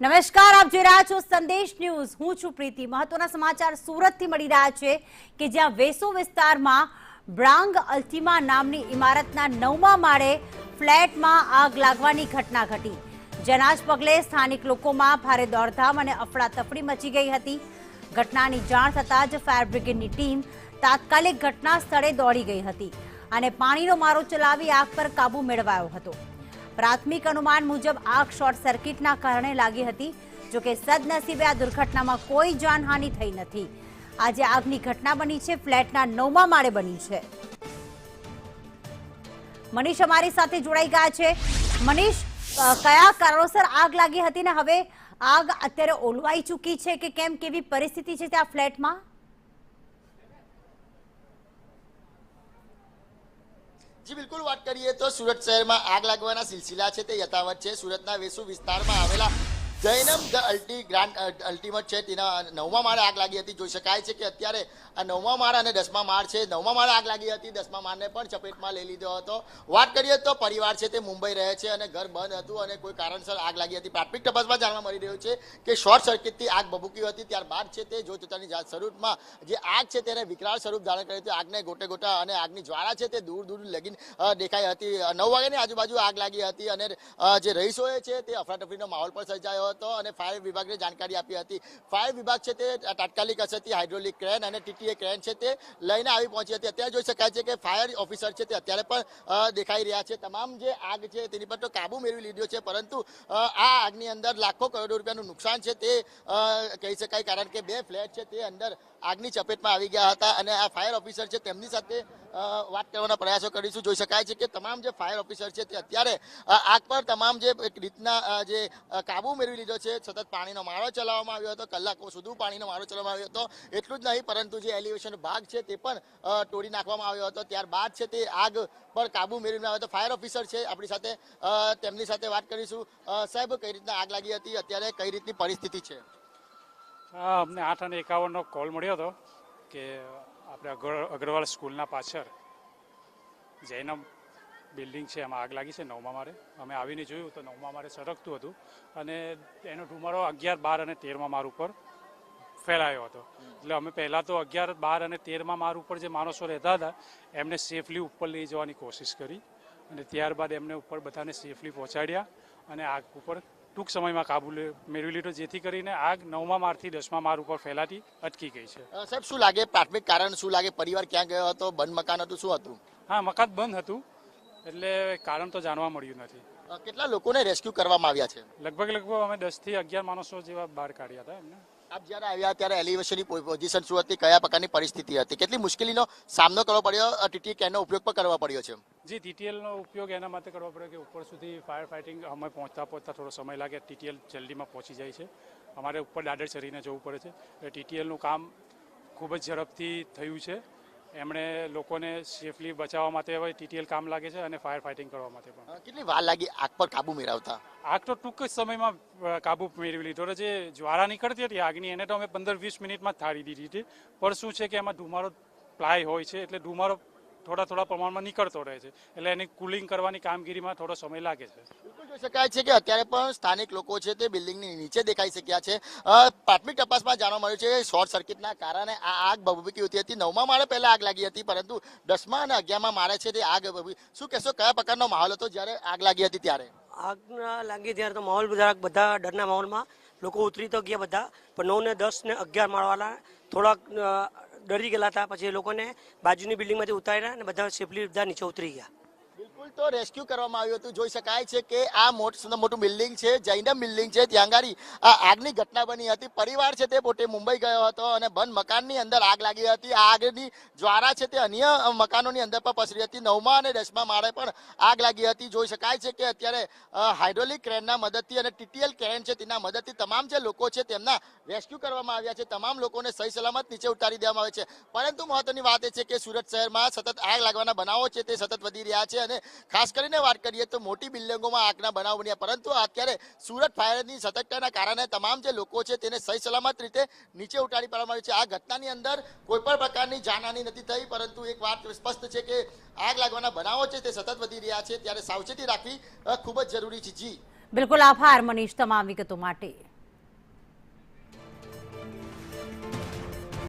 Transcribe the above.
નમસ્કાર, આપ જોઈ રહ્યા છો સંદેશ ન્યૂઝ। હું છું પ્રીતિ। મહત્વના સમાચાર સુરતથી મળી રહ્યા છે કે જ્યાં વેસુ વિસ્તારમાં બ્રાંગ અલ્ટિમા નામની ઇમારતના 9મા માળે ફ્લેટમાં આગ લાગવાની ઘટના ઘટી, જેના જ પગલે સ્થાનિક લોકોમાં ભારે દોડધામ અને અફડાતફડી મચી ગઈ હતી। ઘટનાની જાણ થતાં જ ફાયર બ્રિગેડની ટીમ તાત્કાલિક ઘટના સ્થળે દોડી ગઈ હતી અને પાણીનો મારો ચલાવી આગ પર કાબુ મેળવાયો હતો। प्राथमिक अनुमान मुजब आग शॉर्ट सर्किटना कारणे लागी हती। जो कि सदनसीबे आ दुर्घटनामां कोई जानहानि थई नथी। आजे આગની ઘટના બની છે, ફ્લેટના 9મા માળે બની છે। મનીષ અમારી સાથે જોડાઈ ગયા છે। મનીષ, કયા કારણોસર આગ લાગી હતી ને હવે આગ અત્યારે ઓલવાઈ ચૂકી છે કે કેમ, કેવી પરિસ્થિતિ છે ત્યાં ફ્લેટમાં? जी बिल्कुल बात करिए तो सूरत शहर में आग लगवाना सिलसिला है यथावत है। सूरतना वेसु विस्तार में आवेला जैनम द ग्रांड अल्टिमेट है तेना 9મા માળે आग लगी थी। જોઈ શકાય છે કે અત્યારે આ 9મા માળ અને 10મા માળ છે। 9મા માળે આગ લાગી હતી, 10મા માળને પણ ચપેટમાં લઈ લીધો હતો। વાત કરીએ તો પરિવાર છે તે મુંબઈ રહે છે અને ઘર બંધ હતું અને કોઈ કારણસર આગ લાગી હતી। પ્રાથમિક તપાસમાં જાણવા મળી રહ્યું છે કે શોર્ટ સર્કિટથી આગ ભભૂકી હતી। ત્યારબાદ છે તે જોતજોતાની સ્વરૂપમાં જે આગ છે તેને વિકરાળ સ્વરૂપ ધારણ કરી હતી। આગને ગોટે ગોટા અને આગની જ્વાળા છે તે દૂર દૂર લગીને દેખાઈ હતી। 9 વાગ્યાની આજુબાજુ આગ લાગી હતી અને જે રહીશોએ છે તે અફરાતફરીનો માહોલ પણ સર્જાયો હતો અને ફાયર વિભાગને જાણકારી આપી હતી। ફાયર વિભાગ છે તે તાત્કાલિક અસરથી હાઇડ્રોલિક ક્રેન અને ટીટીએ ક્રેન છે તે લઈને આવી પહોંચી હતી। અત્યારે જોઈ શકાય છે કે ફાયર ઓફિસર છે તે અત્યારે પણ દેખાઈ રહ્યા છે। તમામ જે આગ છે તેની પર તો કાબુ મેળવી લીધો છે, પરંતુ આ આગની અંદર લાખો કરોડો રૂપિયાનું નુકસાન છે તે કહી શકાય, કારણ કે 2 ફ્લેટ છે તે અંદર આગની ચપેટમાં આવી ગયા હતા અને આ ફાયર ઓફિસર છે તેમની સાથે વાત કરવાના પ્રયાસો કરીશું। જોઈ શકાય છે કે તમામ જે ફાયર ઓફિસર છે તે અત્યારે આગ પર તમામ જે એક રીતના જે કાબુ મેળવી લીધો છે। સતત પાણીનો મારો ચલાવવામાં આવ્યો હતો, કલાકો સુધી પાણીનો મારો ચલાવવામાં આવ્યો હતો। એટલું જ નહીં, પરંતુ જે એલિવેશન ભાગ છે તે પણ તોડી નાખવામાં આવ્યો હતો। ત્યારબાદ છે તે આગ પર કાબુ મેળવીને આવ્યો હતો। ફાયર ઓફિસર છે આપણી સાથે, તેમની સાથે વાત કરીશું। સાહેબ, કઈ રીતના આગ લાગી હતી, અત્યારે કઈ રીતની પરિસ્થિતિ છે? અમને 8:51નો કોલ મળ્યો હતો કે આપણે અગ્રવાલ સ્કૂલના પાછળ જૈનમ બિલ્ડિંગ છે, એમાં આગ લાગી છે 9મા માળે। અમે આવીને જોયું તો 9મા માળે સળગતું હતું અને એનો ધુમાડો 11, 12 અને 13મા માળ ઉપર ફેલાયો હતો। એટલે અમે પહેલાં તો 11, 12 અને 13મા માળ ઉપર જે માણસો રહેતા હતા એમને સેફલી ઉપર લઈ જવાની કોશિશ કરી અને ત્યારબાદ એમને ઉપર બધાને સેફલી પહોંચાડ્યા અને આગ ઉપર ટૂંક સમયમાં કાબુ મેળવી લીધો, જેથી કરીને આગ 9મા માળથી 10મા માળ ઉપર ફેલાતી અટકી ગઈ છે। સાહેબ, શું લાગે પ્રાથમિક કારણ, શું લાગે પરિવાર ક્યાં ગયો હતો, બંધ મકાન હતું, શું હતું? હા, મકાન બંધ હતું, એટલે કારણ તો જાણવા મળ્યું નથી। કેટલા લોકોને રેસ્ક્યુ કરવામાં આવ્યા છે? લગભગ અમે 10 થી 11 માણસો જેવા બહાર કાઢ્યા હતા એમને। આપ જ્યારે આવ્યા ત્યારે એલિવેશનની પોઝિશન શું હતી, કયા પ્રકારની પરિસ્થિતિ હતી, કેટલી મુશ્કેલીનો સામનો કરવો પડ્યો, ટીટી કેનનો ઉપયોગ પણ કરવા પડ્યો છે? જી, ટીટીએલનો ઉપયોગ એના માટે કરવો પડ્યો કે ઉપર સુધી ફાયર ફાઇટિંગ અમે પહોંચતા થોડો સમય લાગે। ટીટીએલ જલ્દીમાં પહોંચી જાય છે, અમારે ઉપર દાદર ચડીને જવું પડે છે। ટીટીએલનું કામ ખૂબ જ ઝડપથી થયું છે। એમણે લોકોને સેફલી બચાવવા માટે હવે ટીટીએલ કામ લાગે છે અને ફાયર ફાઇટિંગ કરવા માટે પણ। કેટલી વાર લાગી આગ પર કાબુ મેળવતા? આગ તો ટૂંક જ સમયમાં કાબુ મેળવી લીધો। જે જ્વાળા નીકળતી હતી આગની એને તો અમે 15-20 મિનિટમાં જ થાળી દીધી હતી, પણ શું છે કે એમાં ધુમાડો પ્લાય હોય છે, એટલે ધુમાડો થોડા પ્રમાણમાં નીકળતો રહે છે, એટલે એની કુલિંગ કરવાની કામગીરીમાં થોડો સમય લાગે છે। બિલકુલ જોઈ શકાય છે કે અત્યારે પણ સ્થાનિક લોકો છે તે બિલ્ડિંગની નીચે દેખાઈ શક્યા છે। પ્રાથમિક તપાસમાં જાણવા મળ્યું છે કે શોર્ટ સર્કિટના કારણે આ આગ ભભૂકી હતી। 9મા માળે પહેલા આગ લાગી હતી, પરંતુ 10મા અને 11મા માળે છે તે આગ શું કહેશો, કયા પ્રકારનો માહોલ હતો જ્યારે આગ લાગી હતી ત્યારે? આગ લાગી ત્યારે તો માહોલ બધા ડરના માહોલમાં લોકો ઉતરી તો ગયા બધા, પણ 9 ને 10 ને 11 માળવાળા થોડાક ડરી ગયેલા હતા। પછી એ લોકોને બાજુની બિલ્ડિંગમાંથી ઉતાર્યા અને બધા સેફલી બધા નીચે ઉતરી ગયા। બિલકુલ, તો રેસ્ક્યુ કરવામાં આવ્યું હતું। જોઈ શકાય છે કે આ મોટું બિલ્ડિંગ છે, જૈનમ બિલ્ડિંગ છે, ત્યાં આગળ આ આગની ઘટના બની હતી। પરિવાર છે તે પોતે મુંબઈ ગયો હતો અને બંધ મકાનની અંદર આગ લાગી હતી। આ આગની જ્વાળા છે તે અન્ય મકાનોની અંદર પણ પસરી હતી। 9મા અને 10મા માળે પણ આગ લાગી હતી। જોઈ શકાય છે કે અત્યારે હાઇડ્રોલિક ક્રેનના મદદથી અને ટીટીએલ ક્રેન છે તેના મદદથી તમામ જે લોકો છે તેમના રેસ્ક્યુ કરવામાં આવ્યા છે। તમામ લોકોને સહી સલામત નીચે ઉતારી દેવામાં આવે છે, પરંતુ મહત્વની વાત એ છે કે સુરત શહેરમાં સતત આગ લાગવાના બનાવો છે તે સતત વધી રહ્યા છે અને ખાસ કરીને વાત કરીએ તો મોટી બિલ્ડિંગોમાં આગના બનાવ બન્યા, પરંતુ અત્યારે સુરત ફાયરની સતર્કતાના કારણે તમામ જે લોકો છે તેને સહી સલામત રીતે નીચે ઉતારી પાડવામાં આવ્યું છે। આ ઘટનાની અંદર કોઈ પણ પ્રકારની જાનહાનિ નથી થઈ, પરંતુ એક વાત સ્પષ્ટ છે કે આગ લાગવાના બનાવો છે તે સતત વધી રહ્યા છે, ત્યારે સાવચેતી રાખવી ખૂબ જ જરૂરી છે। જી બિલકુલ, આભાર મનીષ તમામ વિગતો માટે।